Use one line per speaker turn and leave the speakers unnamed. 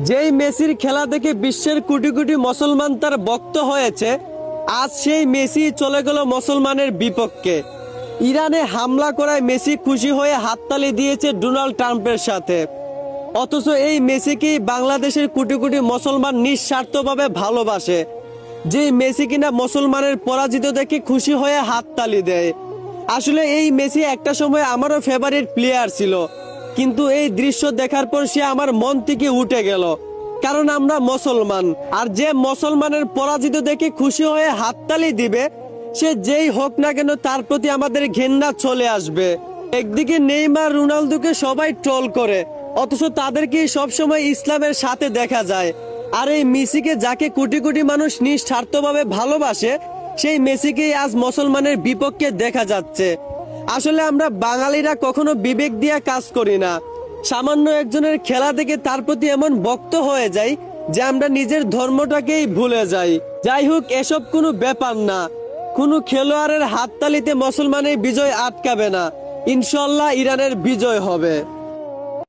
যেই মেসির খেলা দেখে বিশ্বের কোটি কোটি মুসলমান তার ভক্ত হয়েছে, আজ সেই মেসি চলে গেল মুসলমানের বিপক্ষে। ইরানে হামলা করায় মেসি খুশি হয়ে হাততালি দিয়েছে ডোনাল্ড ট্রাম্পের সাথে। অথচ এই মেসিকেই বাংলাদেশের কোটি কোটি মুসলমান নিঃস্বার্থভাবে ভালোবাসে। যে মেসি কিনা মুসলমানের পরাজিত দেখে খুশি হয়ে হাততালি দেয়। আসলে এই মেসি একটা সময় আমারও ফেভারিট প্লেয়ার ছিল, কিন্তু এই দৃশ্য দেখার পর সে আমার মন থেকে উঠে গেল। কারণ আমরা মুসলমান, আর যে মুসলমানের পরাজিত দেখে খুশি হয়ে হাততালি দিবে, সে যেই হোক না কেন তার প্রতি আমাদের ঘৃণা চলে আসবে। একদিকে নেইমার, রোনালদোকে সবাই ট্রোল করে, অথচ তাদেরকে সবসময় ইসলামের সাথে দেখা যায়। আর এই মেসিকে, যাকে কোটি কোটি মানুষ নিঃস্বার্থভাবে ভালোবাসে, সেই মেসিকেই আজ মুসলমানের বিপক্ষে দেখা যাচ্ছে। আসলে আমরা বাঙালিরা কখনো বিবেক দিয়ে কাজ করি না। সামান্য একজনের খেলা দেখে তার প্রতি এমন ভক্ত হয়ে যাই যে আমরা নিজের ধর্মটাকেই ভুলে যাই। যাই হোক, এসব কোনো ব্যাপার না। কোনো খেলোয়াড়ের হাততালিতে মুসলমানের বিজয় আটকাবে না। ইনশাল্লাহ ইরানের বিজয় হবে।